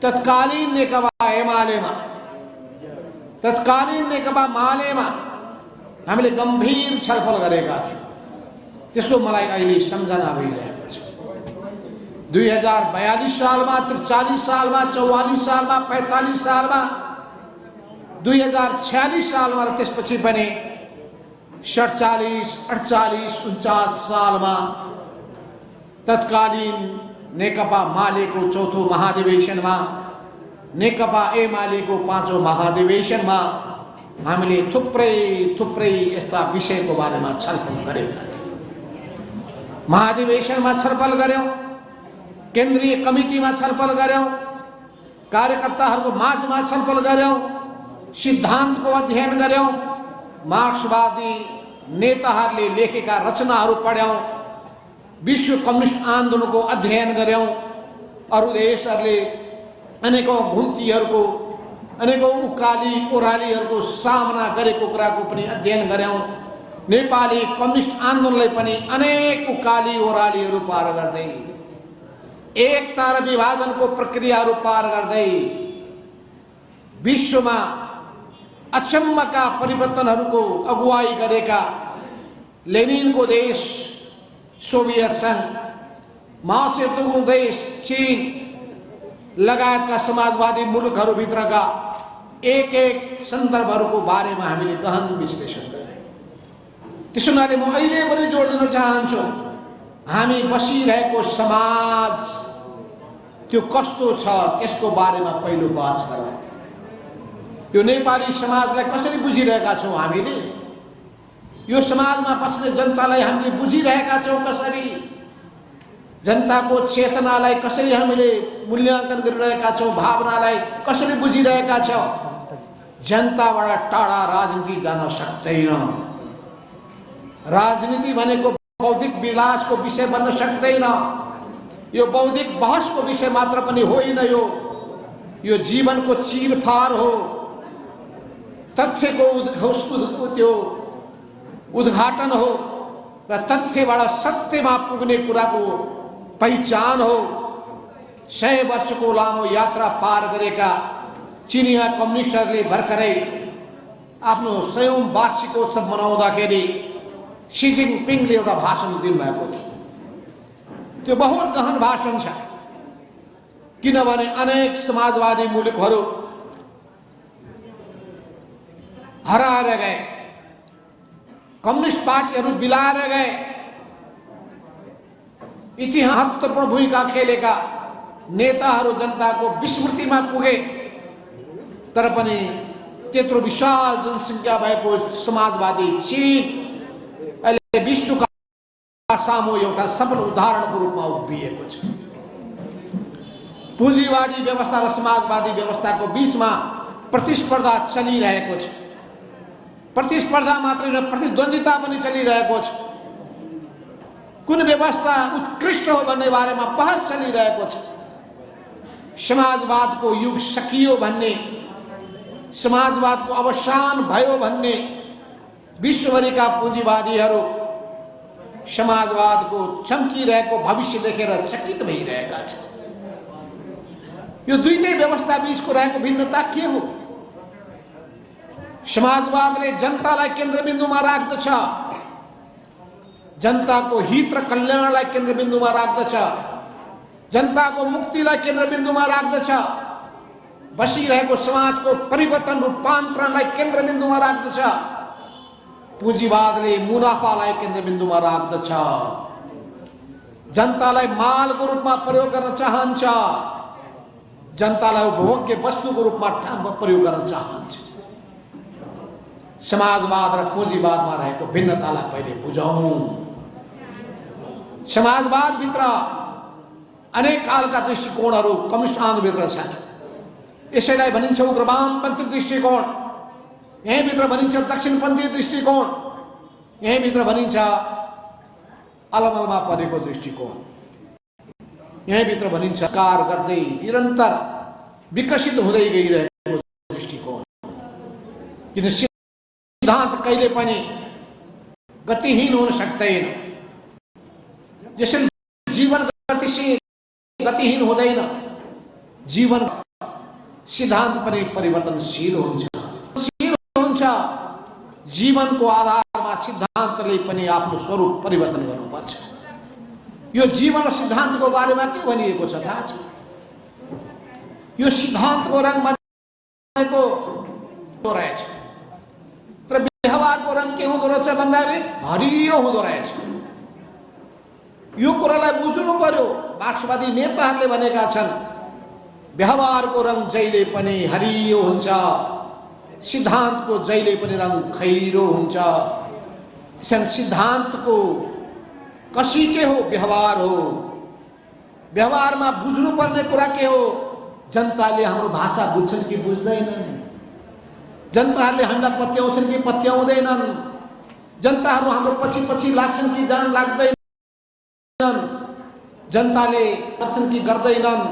तत्कालीन नेकपा एमालेमा, तत्कालीन नेकपा मालेमा हामीले गम्भीर छलफल गरेका थियौँ। त्यसको मलाई अहिले सम्झना भइरहेको छ। 2042 सालमा, 43 सालमा, 44 सालमा, 45 सालमा, 2046 सालमा र त्यसपछि पनि 47, 48, 49 सालमा तत्कालीन नेकपा मालेको चौथो महाधिवेशनमा, नेकपा एमालेको पाँचौं महाधिवेशनमा हामीले थुप्रै यस्ता विषयको बारेमा छलफल गरेका थियौँ। महाधिवेशनमा छलफल गर्यौँ, केन्द्रीय कमिटीमा छलफल गर्यौँ, कार्यकर्ताहरूको माझमा छलफल गर्यौँ, सिद्धान्तको अध्ययन गर्यौँ, मार्क्सवादी नेताहरूले लेखेका रचनाहरू पढ्यौँ, विश्व कम्युनिस्ट आन्दोलनको अध्ययन गर्यौँ, अरू देशहरूले अनेकौं घुम्तीहरूको, अनेकौं उकाली ओह्रालीहरूको सामना गरेको कुराको पनि अध्ययन गर्यौँ। नेपाली कम्युनिस्ट आन्दोलनले पनि अनेक उकाली ओह्रालीहरू पार गर्दै, एकता र विभाजनको प्रक्रियाहरू पार गर्दै विश्वमा अचम्मका परिवर्तनहरूको अगुवाई गरेका लेनिनको देश सोभियत संघ, माओ सेतुङको देश चीन लगायतका समाजवादी मुलुकहरूभित्रका एक सन्दर्भहरूको बारेमा हामीले गहन विश्लेषण गर्यौँ। त्यसो हुनाले म अहिले पनि जोड दिन चाहन्छु, हामी बसिरहेको समाज त्यो कस्तो छ त्यसको बारेमा पहिलो बहस गरौँ। यो नेपाली समाजलाई कसरी बुझिरहेका छौँ हामीले, यो समाजमा बस्ने जनतालाई हामीले बुझिरहेका छौँ कसरी, जनताको चेतनालाई कसरी हामीले मूल्याङ्कन गरिरहेका छौँ, भावनालाई कसरी बुझिरहेका छौँ। जनताबाट टाढा राजनीति जान सक्दैन। राजनीति भनेको बौद्धिक विलासको विषय बन्न सक्दैन। यो बौद्धिक बहसको विषय मात्र पनि होइन, यो जीवनको चिरफार हो, तथ्यको त्यो उद्घाटन हो र तथ्यबाट सत्यमा पुग्ने कुराको पहिचान हो। 100 वर्षको लामो यात्रा पार गरेका चिनिया कम्युनिस्टहरूले भर्खरै आफ्नो 100औं वार्षिकोत्सव मनाउँदाखेरि सी जिनपिङले एउटा भाषण दिनुभएको थियो। त्यो बहुत गहन भाषण छ, किनभने अनेक समाजवादी मुलुकहरू हराएर गए, कम्युनिस्ट पार्टीहरू बिलाएर गए, इतिहास महत्त्वपूर्ण भूमिका खेलेका नेताहरू जनताको विस्मृतिमा पुगे। तर पनि त्यत्रो विशाल जनसङ्ख्या भएको समाजवादी चीन अहिले विश्वका सामु एउटा सफल उदाहरणको रूपमा उभिएको छ। पुँजीवादी व्यवस्था र समाजवादी व्यवस्थाको बीचमा प्रतिस्पर्धा चलिरहेको छ। प्रतिस्पर्धा मात्रै होइन, प्रतिद्वन्दिता पनि चलिरहेको छ। कुन व्यवस्था उत्कृष्ट हो भन्ने बारेमा बहस चलिरहेको छ। समाजवादको युग सकियो भन्ने, समाजवादको अवसान भयो भन्ने विश्वभरिका पुँजीवादीहरू समाजवादको चम्किरहेको भविष्य देखेर चकित भइरहेका छन्। यो दुईटै व्यवस्था बीचको रहेको भिन्नता के हो? समाजवादले जनतालाई केन्द्रबिन्दुमा राख्दछ, जनताको हित र कल्याणलाई केन्द्रबिन्दुमा राख्दछ, जनताको मुक्तिलाई केन्द्रबिन्दुमा राख्दछ, बसिरहेको समाजको परिवर्तन रूपान्तरणलाई केन्द्रबिन्दुमा राख्दछ। पुँजीवादले मुनाफालाई केन्द्रबिन्दुमा राख्दछ, जनतालाई मालको रूपमा प्रयोग गर्न चाहन्छ, जनतालाई उपभोग्य वस्तुको रूपमा प्रयोग गर्न चाहन्छ। समाजवाद र पुँजीवादमा रहेको भिन्नतालाई पहिले बुझौँ। समाजवादभित्र अनेक खालका दृष्टिकोणहरू कम्युनिस्ट आन्दोलनभित्र छन्। यसैलाई भनिन्छ उग्रवामपन्थी दृष्टिकोण, यहीँभित्र भनिन्छ दक्षिणपन्थी दृष्टिकोण, यहीँभित्र भनिन्छ अलमलमा परेको दृष्टिकोण, यहीँभित्र भनिन्छ कार गर्दै निरन्तर विकसित हुँदै गइरहेको दृष्टिकोण। किन सिद्धान्त कहिले पनि गतिहीन हुन सक्दैन, जसरी जीवन गतिहीन हुँदैन, जीवन सिद्धान्त पनि परिवर्तनशील हुन्छ। जीवनको आधारमा सिद्धान्तले पनि आफ्नो स्वरूप परिवर्तन गर्नुपर्छ। यो जीवन र सिद्धान्तको बारेमा के भनिएको छ थाहा छ? यो सिद्धान्तको रङ बनेको रहेछ, तर व्यवहारको रङ के हुँदो रहेछ भन्दाखेरि हरियो हुँदो रहेछ। यो कुरालाई बुझ्नु पर्यो। मार्क्सवादी नेताहरूले भनेका छन् व्यवहारको रङ जहिले पनि हरियो हुन्छ, सिद्धान्तको जहिले पनि रङ खैरो हुन्छ। त्यसैले सिद्धान्तको कसी के हो? व्यवहार हो। व्यवहारमा बुझ्नुपर्ने कुरा के हो? जनताले हाम्रो भाषा बुझ्छन् कि बुझ्दैनन्? जनताहरूले हामीलाई पत्याउँछन् कि पत्याउँदैनन्? जनताहरू हाम्रो पछि पछि लाग्छन् कि जान लाग्दैनन्? जनताले गर्छन् कि गर्दैनन्?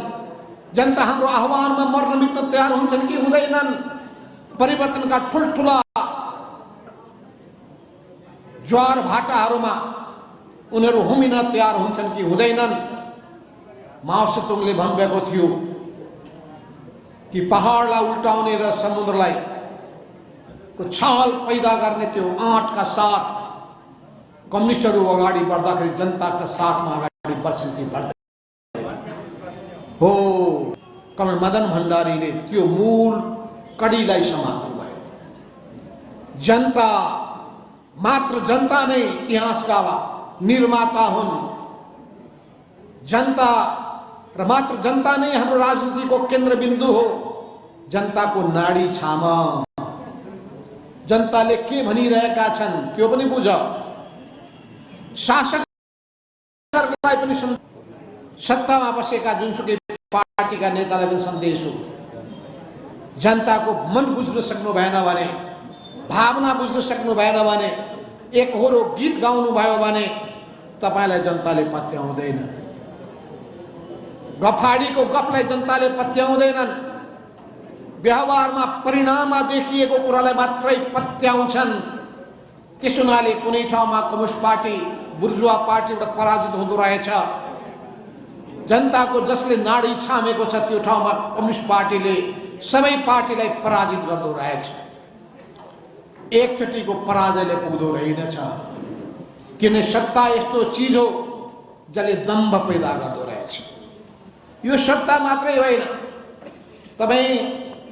जनता हाम्रो आह्वानमा मर्न मिट्न तयार हुन्छन् कि हुँदैनन्? परिवर्तनका ठुल्ठुला ज्वार भाटाहरूमा उनीहरू हुमिन तयार हुन्छन् कि हुँदैनन्? माओ सेतुङले भन्नुभएको थियो कि पहाडलाई उल्टाउने र समुद्रलाई को छाल पैदा गर्ने त्यो आँटका साथ कम्युनिस्टहरू अगाडि बढ्दाखेरि जनताका साथमा अगाडि बढ्छन् कि बढ्दैन? हो, कमल मदन भण्डारीले त्यो मूल कડીलाई समात्नु भयो। जनता, मात्र जनता नै इतिहासका निर्माता हुन्। जनता र मात्र जनता नै हाम्रो राजनीतिको केन्द्रबिन्दु हो। जनताको नाडी छाम जनताले के भनिरहेका छन् त्यो पनि बुझ। शासकहरूलाई पनि सत्तामा बसेका जुनसुकै पार्टीका नेतालाई पनि सन्देश हो। जनताको मन बुझ्न सक्नु भएन भने, भावना बुझ्न सक्नु भएन भने, एकहोरो गीत गाउनु भयो भने तपाईलाई जनताले पत्याउँदैन। गफाडीको गफलाई जनताले पत्याउँदैनन्। व्यवहारमा परिणाममा देखिएको कुरालाई मात्रै पत्याउँछन्। त्यस हुनाले कुनै ठाउँमा कम्युनिस्ट पार्टी, बुर्जुवा पार्टीबाट पराजित हुँदो रहेछ। जनताको जसले नाडी छामेको छ त्यो ठाउँमा कम्युनिस्ट पार्टीले सबै पार्टीलाई पराजित गर्दो रहेछ। एकचोटिको पराजयले पुग्दो रहेनछ। किन सत्ता यस्तो चिज हो जसले दम्भ पैदा गर्दो रहेछ। यो सत्ता मात्रै होइन। तपाई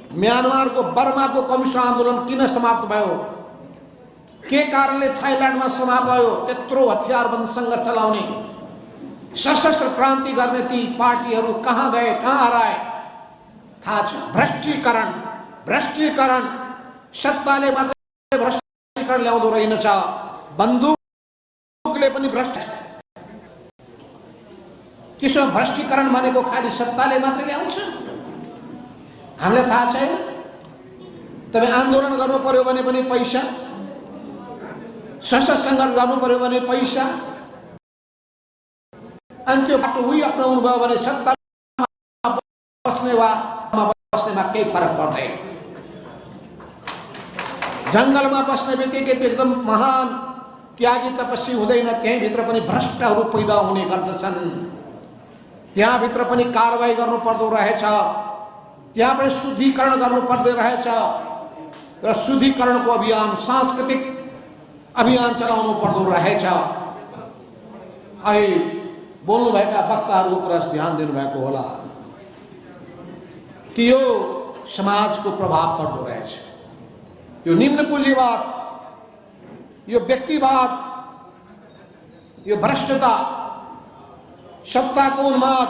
म्यानमारको बर्माको कम्युनिस्ट आन्दोलन किन समाप्त भयो? के कारणले थाइल्यान्डमा समाप्त भयो? त्यत्रो हतियारबन्द सङ्घर्ष चलाउने, सशस्त्र क्रान्ति गर्ने ती पार्टीहरू कहाँ गए, कहाँ हराए? थाहा छ? भ्रष्टीकरण। भ्रष्टीकरण सत्ताले मात्र भ्रष्टीकरण ल्याउँदो रहेनछ, बन्दुकले पनि भ्रष्ट। त्यसो भ्रष्टीकरण भनेको खालि सत्ताले मात्र ल्याउँछ? हामीलाई थाहा छैन? तपाईँ आन्दोलन गर्नु पर्यो भने पनि पैसा, सशस्त्र सङ्घर्ष गर्नु पर्यो भने पैसा, अनि त्यो बाटो उही अपनाउनु भयो भने सत्तामा बस्ने वा बस्नेमा केही फरक पर्दैन। जङ्गलमा बस्ने बित्तिकै त्यो एकदम महान त्यागी तपस्वी हुँदैन। त्यहीँभित्र पनि भ्रष्टहरू पैदा हुने गर्दछन्। त्यहाँभित्र पनि कारवाही गर्नु पर्दो रहेछ। त्यहाँ पनि शुद्धिकरण गर्नु पर्दो रहेछ र शुद्धिकरणको अभियान, सांस्कृतिक अभियान चलाउनु पर्दो रहेछ। अहिले बोल्नुभएका वक्ताहरूको कुरा ध्यान दिनुभएको होला कि यो समाजको प्रभाव पर्दो रहेछ। यो निम्न पुँजीवाद, यो व्यक्तिवाद, यो भ्रष्टता, सत्ताको उन्माद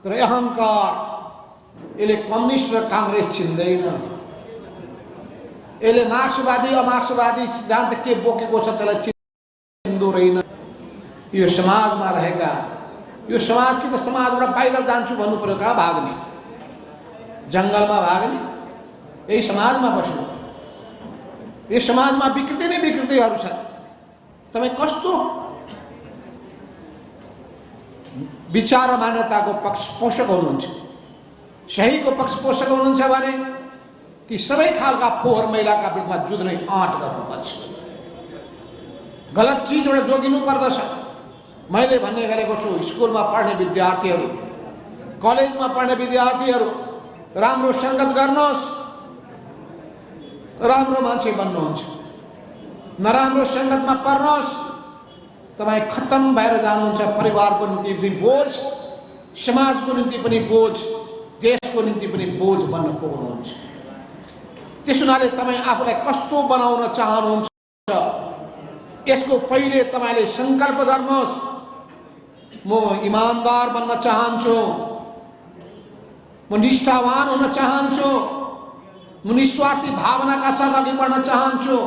र अहंकार, यसले कम्युनिस्ट र कांग्रेस चिन्दैन। यसले मार्क्सवादी अमार्क्सवादी सिद्धान्त के बोकेको छ त्यसलाई चिन्दो रहेन। यो समाजमा रहेका, यो समाज कि त समाजबाट बाहिर जान्छु भन्नु पर्यो, कहाँ भाग्ने? जङ्गलमा भाग्ने? यही समाजमा बस्नु। यो समाजमा विकृति नै विकृतिहरू छन्। तपाईँ कस्तो विचार र मान्यताको पक्षपोषक हुनुहुन्छ? सहीको पक्षपोषक हुनुहुन्छ भने ती सबै खालका फोहोर मैलाका विरुद्धमा जुझ्ने आँट गर्नुपर्छ। गलत चिजबाट जोगिनु पर्दछ। मैले भन्ने गरेको छु, स्कुलमा पढ्ने विद्यार्थीहरू, कलेजमा पढ्ने विद्यार्थीहरू राम्रो संगत गर्नुहोस्, राम्रो मान्छे बन्नुहुन्छ। नराम्रो संगतमा पर्नुहोस्, तपाईँ खत्तम भएर जानुहुन्छ। परिवारको निम्ति पनि बोझ, समाजको निम्ति पनि बोझ, देशको निम्ति पनि बोझ बन्न पुग्नुहुन्छ। त्यस हुनाले तपाईँ आफूलाई कस्तो बनाउन चाहनुहुन्छ, यसको पहिले तपाईले संकल्प गर्नुहोस्। म इमानदार बन्न चाहन्छु, म निष्ठावान हुन चाहन्छु, म निस्वार्थी भावनाका साथ अघि बढ्न चाहन्छु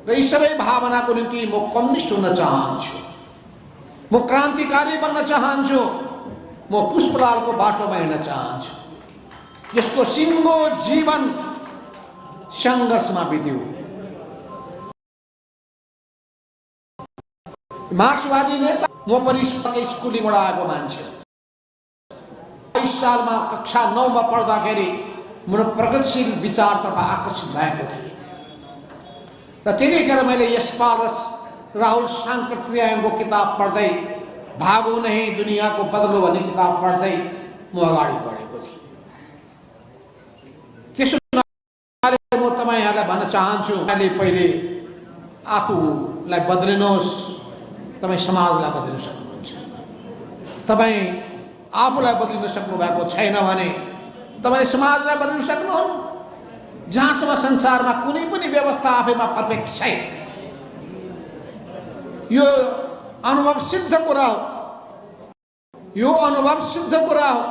र यी सबै भावनाको निम्ति म कम्युनिस्ट हुन चाहन्छु, म क्रान्तिकारी बन्न चाहन्छु, म पुष्पलालको बाटोमा हिँड्न चाहन्छु। यसको सिङ्गो जीवन सङ्घर्षमा बित्यो। मार्क्सवादी नेता, म पनि स्कुलिङबाट आएको मान्छे। 22 सालमा कक्षा 9 मा पढ्दाखेरि मेरो प्रगतिशील विचारतर्फ आकर्षित भएको थिएँ र त्यतिखेर मैले यशपाल र राहुल साङ्कृत्यायनको किताब पढ्दै, भागो नहीं दुनियाँको बदलो भन्ने किताब पढ्दै म अगाडि बढेको थिएँ। त्यसो म तपाईँहरूलाई भन्न चाहन्छु, अहिले पहिले आफूलाई बदलिनुहोस्, तपाईँ समाजलाई बदलिन सक्नुहुन्छ। तपाईँ आफूलाई बदलिन सक्नु भएको छैन भने तपाईले समाजलाई बदलिन सक्नुहुन्न। जहाँसम्म संसारमा कुनै पनि व्यवस्था आफैमा पर्फेक्ट छैन, यो अनुभव सिद्ध कुरा हो, यो अनुभव सिद्ध कुरा हो।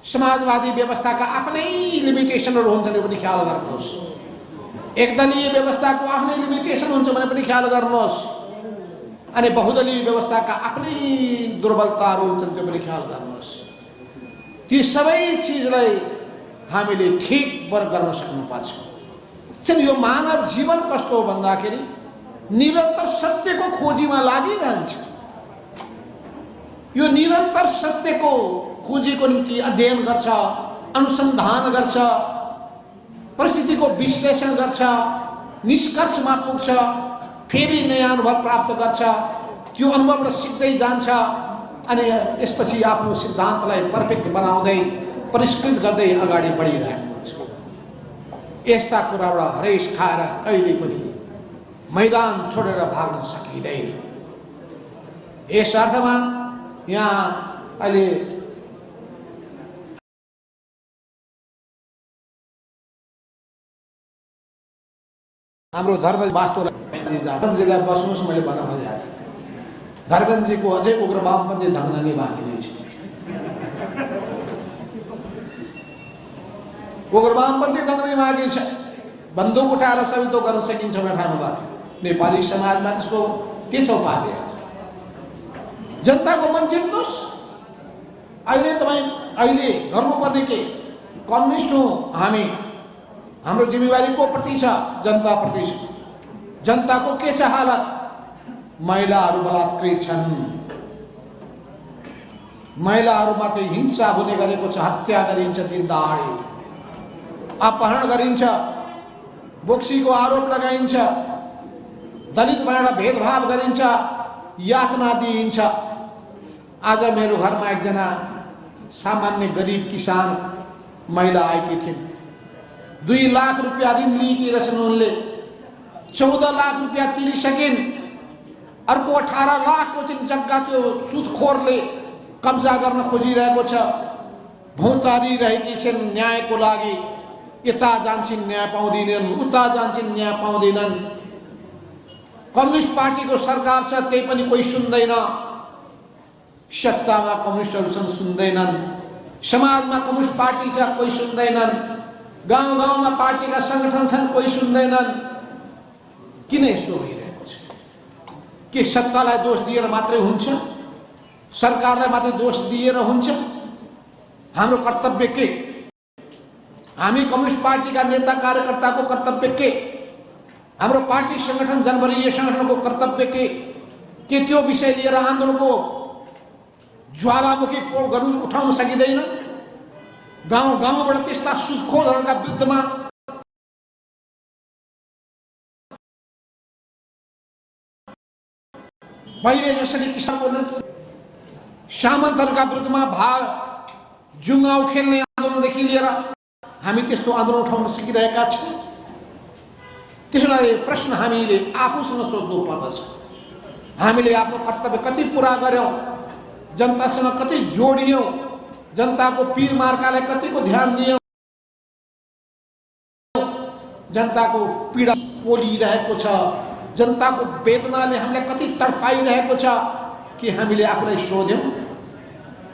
समाजवादी व्यवस्थाका आफ्नै लिमिटेसनहरू हुन्छन्, यो पनि ख्याल गर्नुहोस्। एकदलीय व्यवस्थाको आफ्नै लिमिटेसन हुन्छ भने पनि ख्याल गर्नुहोस्। अनि बहुदलीय व्यवस्थाका आफ्नै दुर्बलताहरू हुन्छन्, त्यो पनि ख्याल गर्नुहोस्। ती सबै चिजलाई हामीले ठिक गर्न सक्नुपर्छ। यो मानव जीवन कस्तो हो भन्दाखेरि निरन्तर सत्यको खोजीमा लागिरहन्छ। यो निरन्तर सत्यको खोजीको निम्ति अध्ययन गर्छ, अनुसन्धान गर्छ, परिस्थितिको विश्लेषण गर्छ, निष्कर्षमा पुग्छ, फेरि नयाँ अनुभव प्राप्त गर्छ, त्यो अनुभवबाट सिक्दै जान्छ अनि यसपछि आफ्नो सिद्धान्तलाई पर्फेक्ट बनाउँदै परिष्कृत गर्दै अगाडि बढिरहेको हुन्छ। यस्ता कुराबाट हरेस खाएर कहिले पनि मैदान छोडेर भाग्न सकिँदैन। यस अर्थमा यहाँ अहिले हाम्रो धर्म धर्मेन्जीलाई बस्नुहोस् मैले भन्न खोजेको थिएँ। धर्मेन्जीको अझै उग्र वामपन्थी ढङ्गढङ्गी बाँकी नै छ। उग्र वामपन्थी ढङ्गढङ्गी बाँकी छ। बन्दुक उठाएर सबै तो गर्न सकिन्छ भनेर ठान्नु भएको थियो। नेपाली समाजमा त्यसको के छ उपाधि? जनताको मन जित्नुहोस्। अहिले तपाईँ अहिले गर्नुपर्ने के? कम्युनिस्ट हौँ हामी, हाम्रो जिम्मेवारी को प्रति छ? जनता प्रति छ। जनताको के छ हालत? महिलाहरू बलात्कृत छन्, महिलाहरूमाथि हिंसा हुने गरेको छ, हत्या गरिन्छ, दिन दहाडे अपहरण गरिन्छ, बोक्सीको आरोप लगाइन्छ, दलित भनेर भेदभाव गरिन्छ, यातना दिइन्छ। आज मेरो घरमा एकजना सामान्य गरिब किसान महिला आएकी थिइन्। 2 लाख रुपियाँ ऋण लिएकी रहेछन् उनले। 14 लाख रुपियाँ तिरिसकिन्। अर्को 18 लाखको चाहिँ जग्गा त्यो सुदखोरले कब्जा गर्न खोजिरहेको छ। भौतारी रहेकी छिन् न्यायको लागि। यता जान्छन् न्याय पाउँदैनन्, उता जान्छन् न्याय पाउँदैनन्। कम्युनिस्ट पार्टीको सरकार छ, त्यही पनि कोही सुन्दैन। सत्तामा कम्युनिस्टहरू छन्, सुन्दैनन्। समाजमा कम्युनिस्ट पार्टी छ, कोही सुन्दैनन्। गाउँ गाउँमा पार्टीका संगठन छन्, कोही सुन्दैनन्। किन यस्तो भइरहेको छ? के सत्तालाई दोष दिएर मात्रै हुन्छ? सरकारलाई मात्रै दोष दिएर हुन्छ? हाम्रो कर्तव्य के? हामी कम्युनिस्ट पार्टीका नेता कार्यकर्ताको कर्तव्य के? हाम्रो पार्टी संगठन जनवरीय संगठनको कर्तव्य के? त्यो विषय लिएर आन्दोलनको ज्वालामुखी गर्नु उठाउन सकिँदैन? गाउँ गाउँबाट त्यस्ता सुदखोरहरूका विरुद्धमा पहिले जसरी किसानको सामन्तहरूका विरुद्धमा जुङ्गाउ खेल्ने आन्दोलनदेखि लिएर हामी त्यस्तो आन्दोलन उठाउन सकिरहेका छौँ। त्यसैले प्रश्न हामीले आफूसँग सोध्नु पर्दछ, हामीले आफ्नो कर्तव्य कति पुरा गर्यौँ, जनतासँग कति जोडियौँ, जनताको पीर मार्कालाई कतिको ध्यान दियौँ, जनताको पीडा पोलिरहेको छ, जनताको वेदनाले हामीलाई कति तडपाइरहेको छ कि हामीले आफूलाई सोध्यौँ।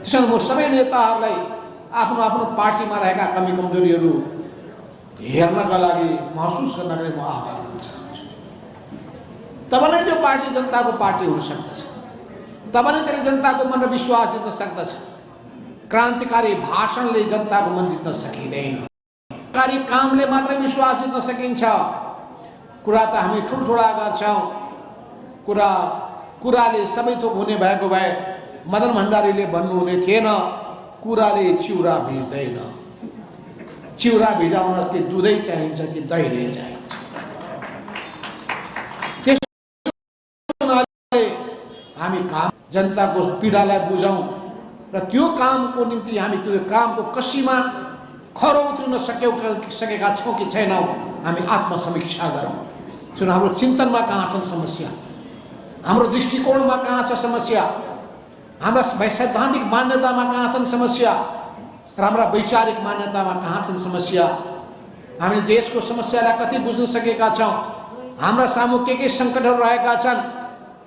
त्यसैले म सबै नेताहरूलाई आफ्नो आफ्नो पार्टीमा रहेका कमी कमजोरीहरू हेर्नका लागि, महसुस गर्नका लागि म आह्वान गर्न चाहन्छु। तब नै त्यो पार्टी जनताको पार्टी हुन सक्दछ, तब नै त्यसले जनताको मन र विश्वास जित्न सक्दछ। क्रान्तिकारी भाषणले जनताको मन जित्न सकिँदैन, क्रान्तिकारी कामले मात्रै विश्वास जित्न सकिन्छ। कुरा त हामी ठुल्ठुला गर्छौँ, कुराले सबै थोक हुने भएको भए मदन भण्डारीले भन्नुहुने थिएन, कुराले चिउरा भिज्दैन, चिउरा भिजाउन कि दुधै चाहिन्छ कि दही नै चाहिन्छ। त्यसैले हामी काम जनताको पीडालाई बुझौँ र त्यो कामको निम्ति हामी त्यो कामको कसीमा खरो उत्रिन सकेका छौँ कि छैनौँ, हामी आत्मसमीक्षा गरौँ। सुन, हाम्रो चिन्तनमा कहाँ छन् समस्या, हाम्रो दृष्टिकोणमा कहाँ छ समस्या, हाम्रा सैद्धान्तिक मान्यतामा कहाँ छन् समस्या र हाम्रा वैचारिक मान्यतामा कहाँ छन् समस्या। हामीले देशको समस्यालाई कति बुझ्न सकेका छौँ, हाम्रा सामु के सङ्कटहरू रहेका छन्,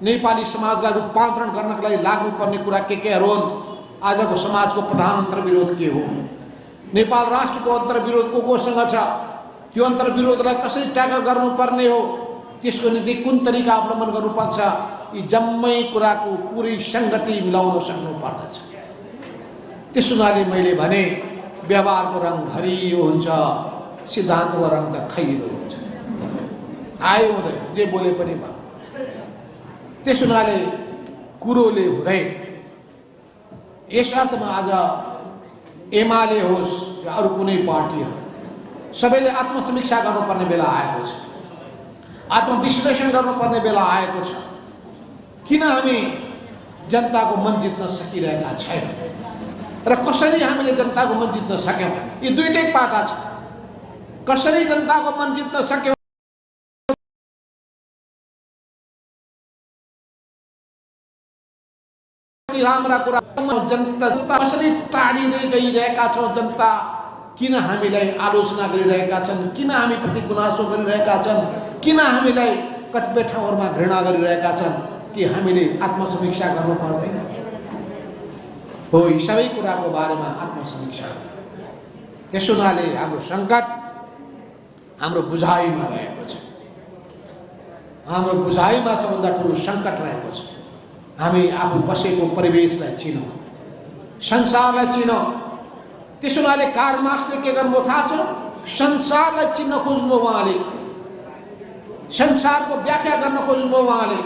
नेपाली समाजलाई रूपान्तरण गर्नका लागि लाग्नुपर्ने कुरा केहरू हुन्। आजको समाजको प्रधान अन्तर्विरोध के हो, नेपाल राष्ट्रको अन्तर्विरोध कोसँग छ, त्यो अन्तर्विरोधलाई कसरी ट्याकल गर्नुपर्ने हो, त्यसको निम्ति कुन तरिका अवलम्बन गर्नुपर्छ, यी जम्मै कुराको पुरै सङ्गति मिलाउन सक्नु पर्दछ। त्यस हुनाले मैले भने व्यवहारको रङ हरियो हुन्छ, सिद्धान्तको रङ त खैरो हुन्छ, आयो हुँदैन, जे बोले पनि भयो। त्यस हुनाले कुरोले हुँदै यस अर्थमा आज एमाले होस् या अरू कुनै पार्टी हो, सबैले आत्मसमीक्षा गर्नुपर्ने बेला आएको छ, आत्मविश्लेषण गर्नुपर्ने बेला आएको छ। किन हामी जनताको मन जित्न सकिरहेका छैनौँ र कसरी हामीले जनताको मन जित्न सक्यौँ, यी दुईटै पाटा छ। कसरी जनताको मन जित्न सक्यौँ, राम्रा कुरा जनता कसरी टाढिँदै गइरहेका छौँ, जनता किन हामीलाई आलोचना गरिरहेका छन्, किन हामी प्रति गुनासो गरिरहेका छन्, किन हामीलाई कतिपय ठाउँहरूमा घृणा गरिरहेका छन्, कि हामीले आत्मसमीक्षा गर्नु पर्दैन हो। यी सबै कुराको बारेमा आत्मसमीक्षा। त्यसो हुनाले हाम्रो सङ्कट हाम्रो बुझाइमा रहेको छ, हाम्रो बुझाइमा सबभन्दा ठुलो सङ्कट रहेको छ। हामी आफू बसेको परिवेशलाई चिनौँ, संसारलाई चिनौँ। त्यसो हुनाले कार्ल मार्क्सले के गर्नुभयो थाहा छ, संसारलाई चिन्न खोज्नुभयो उहाँले, संसारको व्याख्या गर्न खोज्नुभयो उहाँले।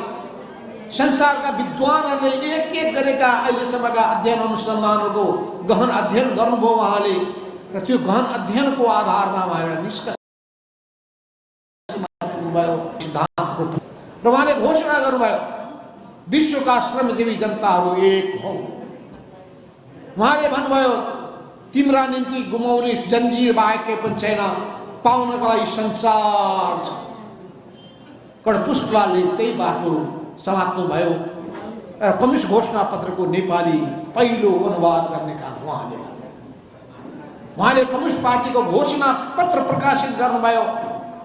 संसारका विद्वानहरूले एक एक गरेका अहिलेसम्मका अध्ययन अनुसन्धानहरूको गहन अध्ययन गर्नुभयो उहाँले, र त्यो गहन अध्ययनको आधारमा उहाँले निष्कर्ष भयो सिद्धान्तको, र उहाँले घोषणा गर्नुभयो विश्वका श्रमजीवी जनताहरू एक हौ। उहाँले भन्नुभयो तिम्रा निम्ति गुमाउने जन्जिर बाहेक केही पनि छैन, पाउनका लागि संसार छ। कडपुष्पलालले त्यही बाटो समात्नु भयो र कम्युनिस्ट घोषणा पत्रको नेपाली पहिलो अनुवाद गर्ने काम उहाँले गर्नुभयो। उहाँले कम्युनिस्ट पार्टीको घोषणा पत्र प्रकाशित गर्नुभयो,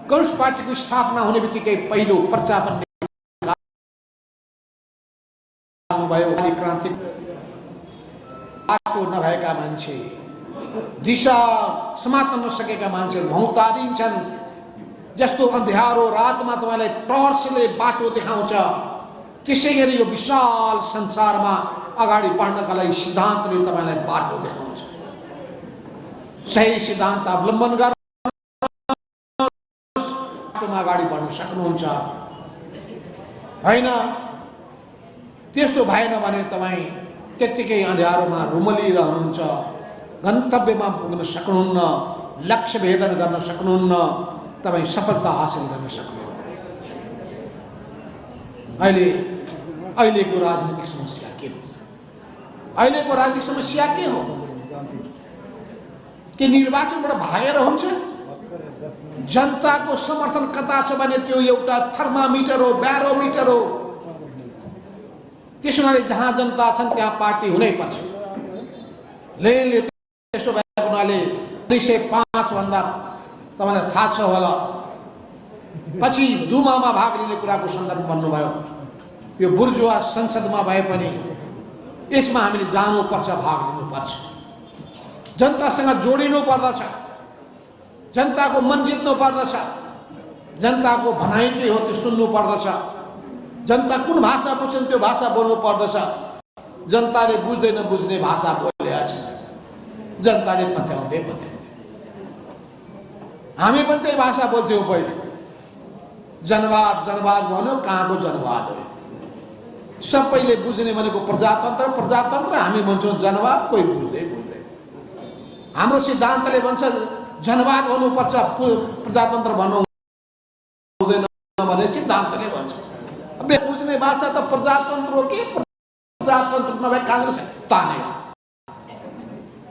कम्युनिस्ट पार्टीको स्थापना हुने बित्तिकै पहिलो पर्चा पनि भयो। क्रान्ति बाटो नभएका मान्छे, दिशा समात्न नसकेका मान्छेहरू भौतारिन्छन्। जस्तो अँध्यारो रातमा तपाईँलाई टर्चले बाटो देखाउँछ, त्यसै गरी यो विशाल संसारमा अगाडि बढ्नका लागि सिद्धान्तले तपाईँलाई बाटो देखाउँछ। सही सिद्धान्त अवलम्बन गरेर बाटोमा अगाडि बढ्न सक्नुहुन्छ। होइन त्यस्तो भएन भने तपाईँ त्यत्तिकै अँध्यारोमा रुमलिरहनुहुन्छ, गन्तव्यमा पुग्न सक्नुहुन्न, लक्ष्य भेदन गर्न सक्नुहुन्न, तपाईँ सफलता हासिल गर्न सक्नुहुन्न। अहिलेको राजनीतिक समस्या के हो? अहिलेको राजनीतिक समस्या के हो? के निर्वाचनबाट भागेर हुन्छ? जनताको समर्थन कता छ भने त्यो एउटा थर्मामिटर हो, ब्यारोमिटर हो। त्यसो हुनाले जहाँ जनता छन् त्यहाँ पार्टी हुनै पर्छ। लेनले त्यसो भएको हुनाले 1905 भन्दा तपाईँलाई थाहा छ होला, पछि दुमामा भाग लिने कुराको सन्दर्भ भन्नुभयो। यो बुर्जुवा संसदमा भए पनि यसमा हामीले जानुपर्छ, भाग लिनुपर्छ, जनतासँग जोडिनु पर्दछ, जनताको मन जित्नु पर्दछ, जनताको भनाइ के हो त्यो सुन्नु पर्दछ, जनता कुन भाषा बुझ्छन् त्यो भाषा बोल्नु पर्दछ। जनताले बुझ्दैन बुझ्ने भाषा बोलेको छ, जनताले पत्याउँदै हामी पनि त्यही भाषा बोल्थ्यौँ पहिले। जनवाद जनवाद भन्यो, कहाँको जनवाद हो? सबैले बुझ्ने भनेको प्रजातन्त्र प्रजातन्त्र, हामी भन्छौँ जनवाद, कोही बुझ्दै बुझ्दैन। हाम्रो सिद्धान्तले भन्छ जनवाद भन्नुपर्छ, प्रजातन्त्र भन्नु हुँदैन भने सिद्धान्तले भन्छ। अब बुझ्ने भाषा त प्रजातन्त्र हो कि प्रजातन्त्र नभए काङ्ग्रेस ताने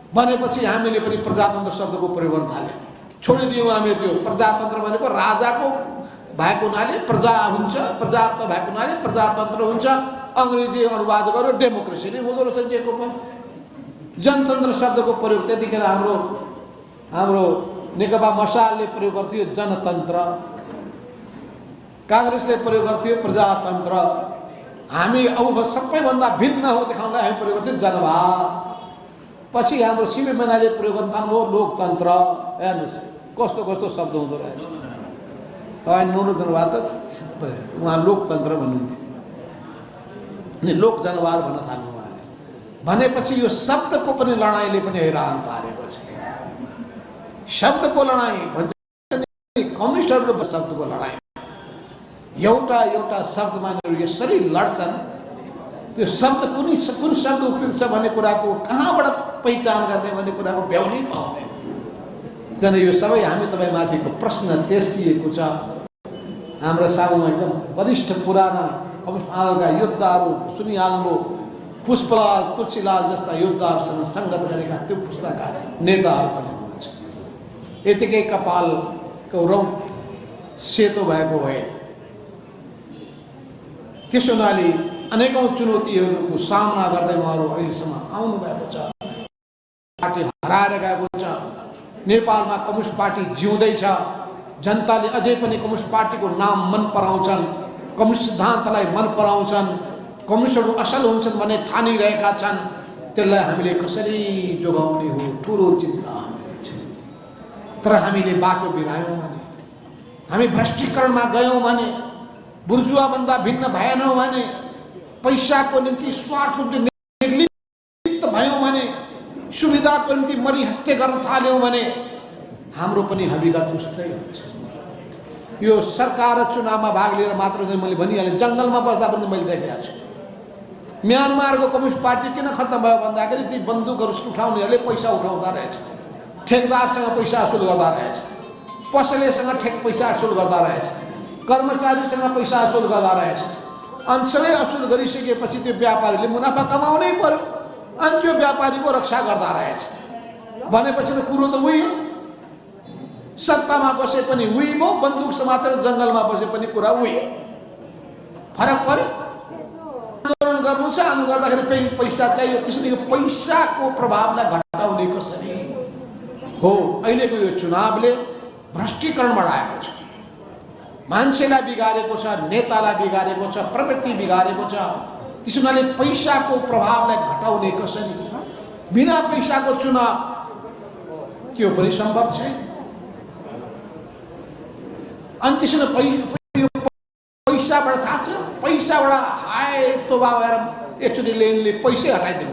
भनेपछि हामीले पनि प्रजातन्त्र शब्दको प्रयोग गर्न थाल्यौँ, छोडिदियौँ हामी। त्यो प्रजातन्त्र भनेको राजाको भएको हुनाले प्रजा हुन्छ, प्रजातन्त्र भएको हुनाले प्रजातन्त्र हुन्छ। अङ्ग्रेजी अनुवाद गर्यो डेमोक्रेसी नै हुँदो रहेछ जेको पनि। जनतन्त्र शब्दको प्रयोग त्यतिखेर हाम्रो नेकपा मसालले प्रयोग गर्थ्यो जनतन्त्र, काङ्ग्रेसले प्रयोग गर्थ्यो प्रजातन्त्र। हामी अब सबैभन्दा भिन्न हो देखाउँदा हामी प्रयोग गर्थ्यौँ जनवाद। पछि हाम्रो सिबी मैनाले प्रयोग गर्न थाल्नुभयो लोकतन्त्र। हेर्नुहोस् कस्तो कस्तो शब्द हुँदो रहेछ। नुनो जनवाद त उहाँ लोकतन्त्र भन्नुहुन्थ्यो, अनि लोक जनवाद भन्न थाल्नु उहाँले। भनेपछि यो शब्दको पनि लडाइँले पनि हैरान पारेको छ। शब्दको लडाइँ भन्छ, कम्युनिस्टहरूको शब्दको लडाइँ। एउटा एउटा शब्दमा यसरी लड्छन्, त्यो शब्द कुन शब्द उपयुक्त छ भन्ने कुराको कहाँबाट पहिचान गर्ने भन्ने कुराको भ्याउनै पाउँदैन। जन यो सबै हामी तपाईँ माथिको प्रश्न तेर्सिएको छ। हाम्रो सामुमा एकदम वरिष्ठ पुराना कम्युनिस्ट आन्दोलनका योद्धाहरू सुनिहाल्नु, पुष्पलाल तुलसीलाल जस्ता योद्धाहरूसँग सङ्गत गरेका त्यो पुस्ताका नेताहरू पनि हुनुहुन्छ। यतिकै कपालको रौँ सेतो भएको भए त्यसो हुनाले अनेकौँ चुनौतीहरूको सामना गर्दै उहाँहरू अहिलेसम्म आउनु भएको छ। पार्टी हराएर गएको छ। नेपालमा कम्युनिस्ट पार्टी जिउँदैछ। जनताले अझै पनि कम्युनिस्ट पार्टीको नाम मन पराउँछन्, कम्युनिस्ट सिद्धान्तलाई मन पराउँछन्, कम्युनिस्टहरू असल हुन्छन् भन्ने ठानिरहेका छन्। त्यसलाई हामीले कसरी जोगाउने हो ठुलो चिन्ता हामीलाई छ। तर हामीले बाटो बिरायौँ भने, हामी भ्रष्टीकरणमा गयौँ भने, बुर्जुवाभन्दा भिन्न भएनौँ भने, पैसाको निम्ति स्वार्थको निम्ति निर्लिप्त भयौँ भने, सुविधाको निम्ति मरिहत्ते गर्न थाल्यौँ भने हाम्रो पनि हविगत उस्तै हुन्छ। यो सरकार चुनावमा भाग लिएर मात्र मैले भनिहालेँ, जङ्गलमा बस्दा पनि मैले देखेको छु। म्यानमारको कम्युनिस्ट पार्टी किन खत्तम भयो भन्दाखेरि ती बन्दुकहरू उठाउनेहरूले पैसा उठाउँदा रहेछ, ठेकदारसँग पैसा असुल गर्दा रहेछ, पसलेसँग पैसा असुल गर्दा रहेछ, कर्मचारीसँग पैसा असुल गर्दा रहेछ। अनि सबै असुल गरिसकेपछि त्यो व्यापारीले मुनाफा कमाउनै पर्यो, अनि त्यो व्यापारीको रक्षा गर्दा रहेछ। भनेपछि त कुरो त उही हो। सत्तामा बसे पनि उही भयो, बन्दुक समातेर जङ्गलमा बसे पनि कुरा उही हो। फरक पर्यो। आन्दोलन गर्नु छ, आन्दोलन गर्दाखेरि पैसा चाहियो। त्यसैले यो पैसाको प्रभावलाई घटाउने कसरी हो? अहिलेको यो चुनावले भ्रष्टीकरण बढाएको छ, मान्छेलाई बिगारेको छ, नेतालाई बिगारेको छ, प्रवृत्ति बिगारेको छ। त्यसो हुनाले पैसाको प्रभावलाई घटाउने कसरी? बिना पैसाको चुनाव त्यो पनि सम्भव छैन। अनि त्यसो पैसाबाट थाहा छ, पैसाबाट हाय तोबा भएर एकचोटि लेनले पैसै हटाइदिनु,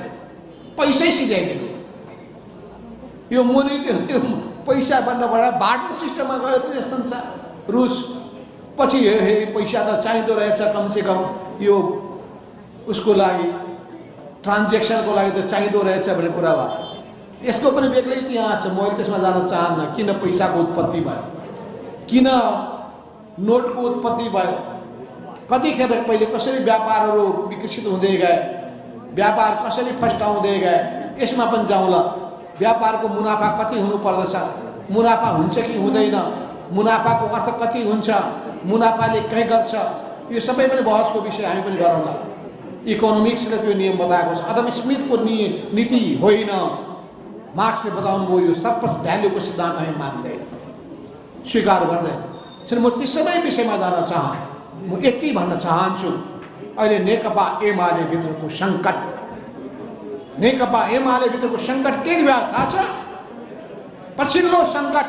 पैसै सिधाइदिनु। यो मुनिले पैसा बन्नबाट बार्टर सिस्टममा गयो त्यो संसार रुस। पछि हे पैसा त चाहिँदो रहेछ, कमसेकम यो उसको लागि ट्रान्जेक्सनको लागि त चाहिँदो रहेछ भन्ने कुरा भयो। यसको पनि बेग्लै इतिहास छ, मैले त्यसमा जान चाहन्न। किन पैसाको उत्पत्ति भयो, किन नोटको उत्पत्ति भयो, कतिखेर पहिले कसरी व्यापारहरू विकसित हुँदै गए, व्यापार कसरी फस्टाउँदै गए, यसमा पनि जाउँला। व्यापारको मुनाफा कति हुनुपर्दछ, मुनाफा हुन्छ कि हुँदैन, मुनाफाको अर्थ कति हुन्छ, मुनाफाले के गर्छ, यो सबै पनि बहसको विषय हामी पनि गरौँला। इकोनोमिक्सले त्यो नियम बताएको छ, अदम स्मिथको नीति होइन। मार्क्सले बताउनु भयो यो सरप्लस भ्याल्युको सिद्धान्त हामी मान्दैन, स्वीकार गर्दैन। म ती सबै विषयमा जान चाहन्छु। म यति भन्न चाहन्छु, अहिले नेकपा एमाले भित्रको सङ्कट, नेकपा एमाले भित्रको सङ्कट के भएको थाहा छ? पछिल्लो सङ्कट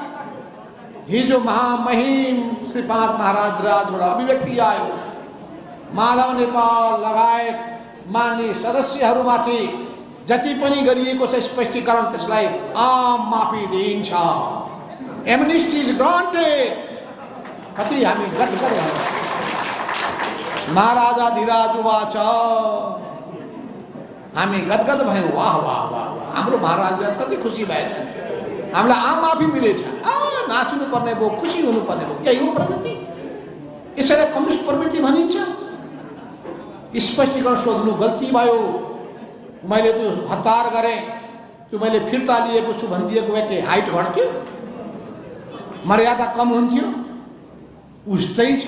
हिजो महामहिम श्री 5 महाराज राजबाट अभिव्यक्ति आयो। माधव नेपाल लगायत मान्य सदस्यहरूमाथि जति पनि गरिएको छ स्पष्टीकरण त्यसलाई आम माफी दिइन्छ। Amnesty is granted. कति हामी गदगद महाराजा धीराज उवाच, हामी गदगद भयौँ। वाह वाह वाह, हाम्रो महाराज कति खुसी भएछन्, हामीलाई आम माफी मिलेछ। नाच्नु पर्ने भयो, खुसी हुनुपर्ने भयो, यही हो प्रवृत्ति। यसैलाई कम्युनिस्ट प्रवृत्ति भनिन्छ। स्पष्टीकरण सोध्नु गल्ती भयो, मैले त्यो हतार गरेँ, त्यो मैले फिर्ता लिएको छु भनिदिएको भए के हाइट घट्थ्यो, मर्यादा कम हुन्थ्यो? उस्तै छ।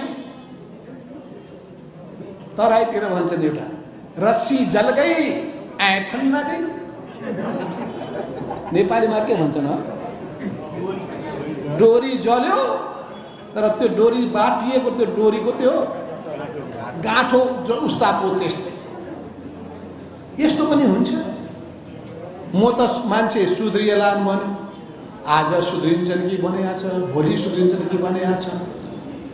तराईतिर भन्छन् एउटा, रस्सी जल गई ऐठन न गई। नेपालीमा के भन्छन्? डोरी जल्यो तर त्यो डोरी बाटिएको, त्यो डोरीको त्यो गाँठो जो उस्ताको त्यस्तै। यस्तो पनि हुन्छ। म त मान्छे सुध्रिएलान् भन्यो, आज सुध्रिन्छन् कि भनेको छ, भोलि सुध्रिन्छन् कि भनेको छ।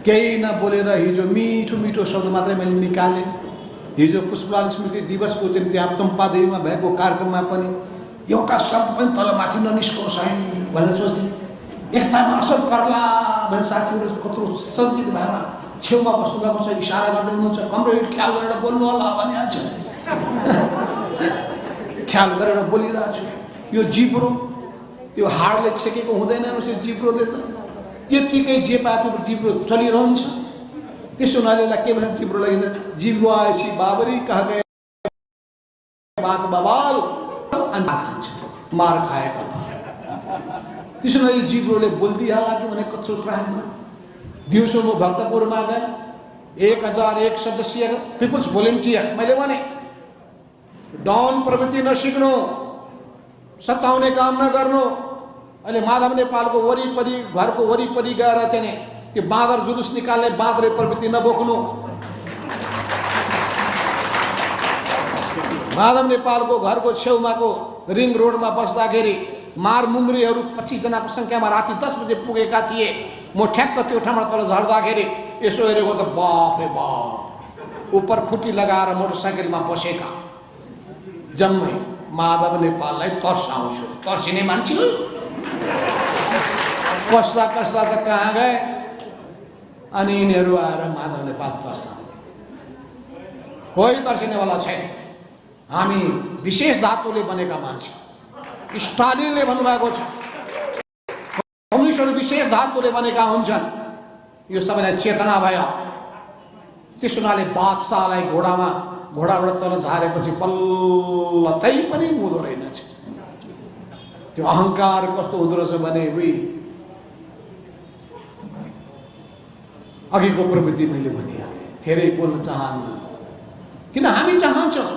केही नबोलेर हिजो मिठो मिठो शब्द मात्रै मैले निकालेँ। हिजो पुष्पलाल स्मृति दिवसको चाहिँ त्यहाँ चम्पादेवीमा भएको कार्यक्रममा पनि एउटा शब्द पनि तलमाथि ननिस्कोस् है भनेर सोचेँ। एकतामा असर पर्ला भनेर साथीहरू कत्रो सङ्गीत भएर छेउमा बस्नुभएको छ, इसारा गर्दै हुनुहुन्छ, कम्रो ख्याल गरेर बोल्नु होला भनेको छ। ख्याल गरेर बोलिरहेको छु। यो जिब्रो, यो हाडले छेकेको हुँदैन उसले जिब्रोले त त्यत्तिकै जे पाएको जिब्रो चलिरहन्छ। त्यसो हुनाले के भन्छ जिब्रो लगिन्छ, जिब्रो आएपछि बाबरी कह गए बात बवाल खान्छ, मार खाएको। त्यसो हुनाले जिब्रोले बोलिदिइहाल्ला कि भने कत्रो त्राणमा। दिउँसो म भक्तपुरमा गएँ, 1001 सदस्य पिपुल्स भोलिन्टियर। मैले भने डन प्रवृत्ति नसिक्नु, सताउने काम नगर्नु। अहिले माधव नेपालको वरिपरि घरको वरिपरि गएर चाहिँ त्यो बाँदर जुलुस निकाल्ने बाँदरे प्रवृत्ति नबोक्नु। माधव नेपालको घरको छेउमाको रिङ रोडमा बस्दाखेरि मारमुङ्ग्रीहरू 25 जनाको सङ्ख्यामा राति 10 बजे पुगेका थिए। म ठ्याक्क त्यो ठाउँबाट तल झर्दाखेरि यसो हेरेको त बाफ रे बाफ, उपर खुट्टी लगाएर मोटरसाइकलमा बसेका जम्मै माधव नेपाललाई तर्साउँछु। तर्सिने मान्छे कस्ता कस्ता त कहाँ गए, अनि यिनीहरू आएर माधव नेपाल तर्साउने। कोही तर्सिनेवाला छैन। हामी विशेष धातुले बनेका मान्छे। स्टालिनले भन्नुभएको छ कम्युनिस्टहरू विशेष धातुले बनेका हुन्छन्। यो सबैलाई चेतना भयो। त्यसो हुनाले बादशाहलाई घोडाबाट तल झारेपछि बल्ल तै पनि हुँदो रहेनछ। त्यो अहङ्कार कस्तो हुँदो रहेछ भने अघिको प्रवृत्ति मैले भनिहालेँ, धेरै बोल्न चाहन्न। किन हामी चाहन्छौँ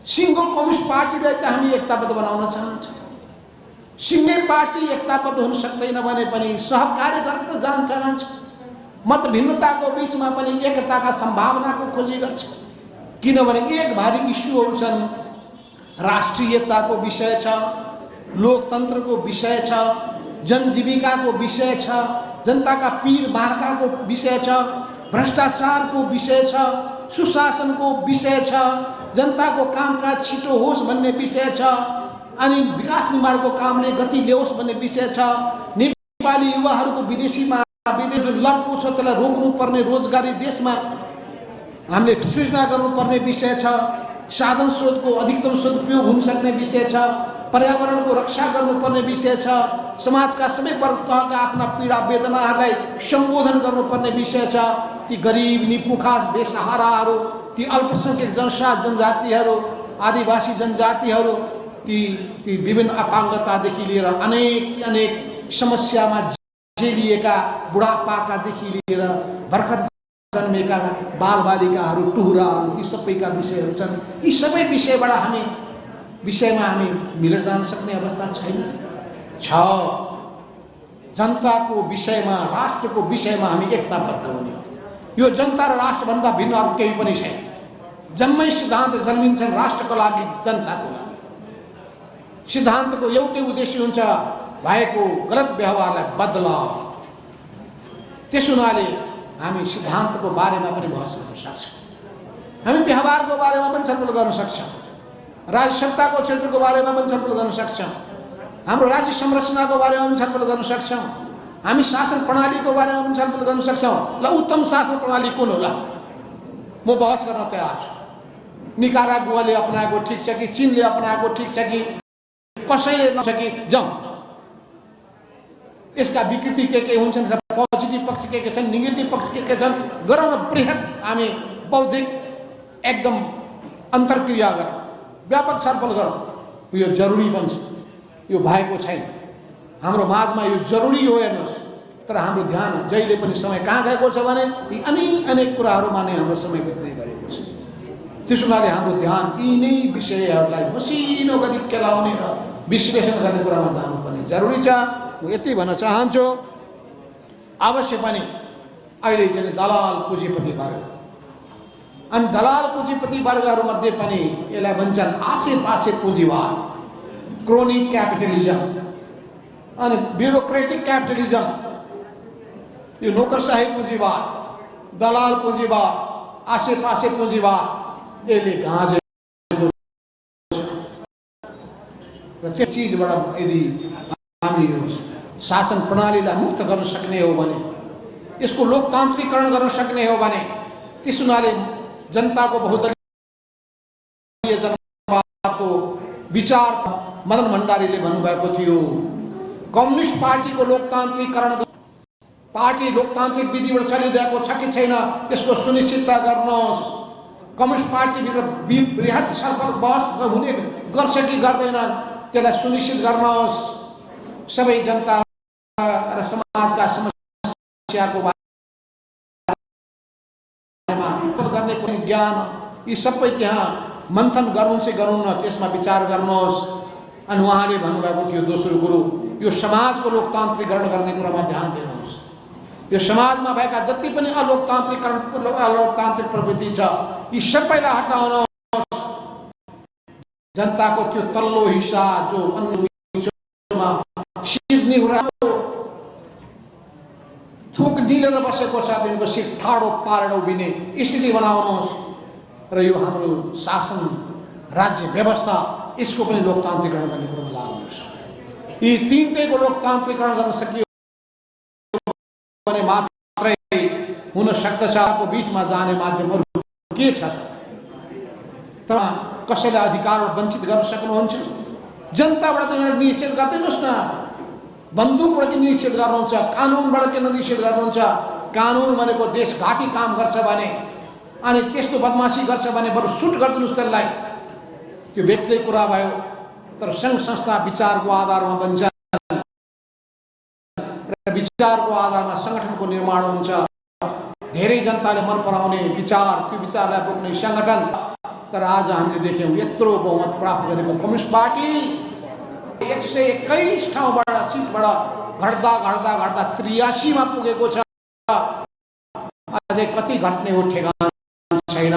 सिङ्गो कम्युनिस्ट पार्टीलाई त हामी एकताबद्ध बनाउन चाहन्छौँ। सिङ्गै पार्टी एकताबद्ध हुन सक्दैन भने पनि सहकार्य गरेर जान चाहन्छ। मत भिन्नताको बिचमा पनि एकताका सम्भावनाको खोजी गर्छ। किनभने एक भारी इस्युहरू छन्। राष्ट्रियताको विषय छ, लोकतन्त्रको विषय छ, जनजीविकाको विषय छ, जनताका पीर बाँडकाको विषय छ, भ्रष्टाचारको विषय छ, सुशासनको विषय छ, जनताको कामकाज छिटो होस् भन्ने विषय छ, अनि विकास निर्माणको कामले गति ल्याओस् भन्ने विषय छ। नेपाली युवाहरूको विदेशीमा लग्नु छ त्यसलाई रोक्नुपर्ने, रोजगारी देशमा हामीले सृजना गर्नुपर्ने विषय छ। साधन स्रोतको अधिकतम सदुपयोग हुन सक्ने विषय छ। पर्यावरणको रक्षा गर्नुपर्ने विषय छ। समाजका सबै वर्ग तहका आफ्ना पीडा वेदनाहरूलाई सम्बोधन गर्नुपर्ने विषय छ। ती गरिब निपुखा बेसहाराहरू, ती अल्पसङ्ख्यक जनजातिहरू, आदिवासी जनजातिहरू, ती ती विभिन्न अपाङ्गतादेखि लिएर अनेक समस्यामा झेलिएका बुढापाकादेखि लिएर भर्खर जन्मेका बालबालिकाहरू टुहुराहरू ती सबैका विषयहरू छन्। यी सबै विषयमा हामी मिलेर जान सक्ने अवस्था छैन। जनताको विषयमा, राष्ट्रको विषयमा हामी एकताबद्ध हुने हो। यो जनता र राष्ट्रभन्दा भिन्न अरू केही पनि छैन। जम्मै सिद्धान्त जन्मिन्छन् राष्ट्रको लागि, जनताको लागि। सिद्धान्तको एउटै उद्देश्य हुन्छ भएको गलत व्यवहारलाई बदलाव। त्यस हुनाले हामी सिद्धान्तको बारेमा पनि बहस गर्न सक्छौँ, हामी व्यवहारको बारेमा पनि छलफल गर्न सक्छौँ, राज्य सत्ताको क्षेत्रको बारेमा पनि छलफल गर्न सक्छौँ, हाम्रो राज्य संरचनाको बारेमा पनि छलफल गर्न सक्छौँ, हामी शासन प्रणालीको बारेमा पनि छलफल गर्न सक्छौँ। ल, उत्तम शासन प्रणाली कुन होला? म बहस गर्न तयार छु। निकारागुवाले अपनाएको ठिक छ कि चीनले अपनाएको ठिक छ कि कसैले नसकी जाउँ। यसका विकृति के हुन्छन्, पोजिटिभ पक्ष के छन्, नेगेटिभ पक्ष के छन्, गरौँ न बृहत हामी बौद्धिक एकदम अन्तर्क्रिया गरौँ, व्यापक छलफल गरौँ। यो जरुरी बन्छ। यो भएको छैन हाम्रो माझमा। यो जरुरी हो हेर्नुहोस्, तर हाम्रो ध्यान जहिले पनि समय कहाँ गएको छ भने यी अनेक कुराहरूमा नै हाम्रो समय बित्दै गरेको छ। त्यस हुनाले हाम्रो ध्यान यी नै विषयहरूलाई मसिनो गरी केलाउने र विश्लेषण गर्ने कुरामा जानुपर्ने जरुरी छ। म यति भन्न चाहन्छु, अवश्य पनि अहिले चाहिँ दलाल पुँजीपति वर्ग अनि दलाल पुँजीपति वर्गहरूमध्ये पनि यसलाई भन्छन् आसेपासे पुँजीवाद, क्रोनिक क्यापिटलिजम अनि ब्युरोक्रेटिक क्यापिटलिजम, यो नोकरशाही पुँजीवाद, दलाल पुँजीवाद, आसेपासे पुँजीवाद, यसले गाँजेको र त्यो चिजबाट यदि हामीले यो शासन प्रणालीलाई मुक्त गर्न सक्ने हो भने, यसको लोकतान्त्रिकरण गर्न सक्ने हो भने, त्यस हुनाले जनताको बहुदलीय जनताको विचार मदन भण्डारीले भन्नुभएको थियो, कम्युनिस्ट पार्टीको लोकतान्त्रिकरण, पार्टी लोकतान्त्रिक विधिबाट चलिरहेको छ कि छैन त्यसको सुनिश्चितता गर्नुहोस्। कम्युनिस्ट पार्टीभित्र बृहत छलफल बहस हुने गर्छ कि गर्दैन त्यसलाई सुनिश्चित गर्नुहोस्। सबै जनता र समाजका समस्याको बारेमा गर्ने कुनै ज्ञान यी सबै त्यहाँ मन्थन गर्नु चाहिँ गरौँ न, त्यसमा विचार गर्नुहोस्। अनि उहाँले भन्नुभएको थियो दोस्रो कुरो, यो समाजको लोकतान्त्रिकरण गर्ने कुरामा ध्यान दिनुहोस्। यो समाजमा भएका जति पनि अलोकतान्त्रिक प्रवृत्ति छ यी सबैलाई हटाउनुहोस्। जनताको त्यो तल्लो हिस्सा जो शिर निहुराको थुक निलेर बसेको छ, तिनको शिर ठाडो पारेर उभिने स्थिति बनाउनुहोस्। र यो हाम्रो शासन राज्य व्यवस्था यसको पनि लोकतान्त्रिकरण गर्ने कुरोमा लाग्नुहोस्। यी तीनटैको लोकतान्त्रिकरण गर्न सकियो भने मात्रै हुन सक्दछ। को बीचमा जाने माध्यमहरू के छ त? कसैलाई अधिकार वञ्चित गर्न सक्नुहुन्छ? जनताबाट निषेध गरिदिनुहोस् न। बन्दुकबाट किन निषेध गर्नुहुन्छ? कानुनबाट किन निषेध गर्नुहुन्छ? कानुन भनेको देशघाती काम गर्छ भने अनि त्यस्तो बदमासी गर्छ भने बरु सुट गरिदिनुहोस् त्यसलाई। त्यो बेग्लै कुरा भयो। तर सङ्घ संस्था विचारको आधारमा बन्छ र विचारको आधारमा सङ्गठनको निर्माण हुन्छ। धेरै जनताले मन पराउने विचार, त्यो विचारलाई बोक्ने सङ्गठन। तर आज हामीले देख्यौँ यत्रो बहुमत प्राप्त गरेको कम्युनिस्ट पार्टी 121 ठाउँबाट सिटबाट घट्दा 83 मा पुगेको छ। अझै कति घट्ने हो ठेगान छैन।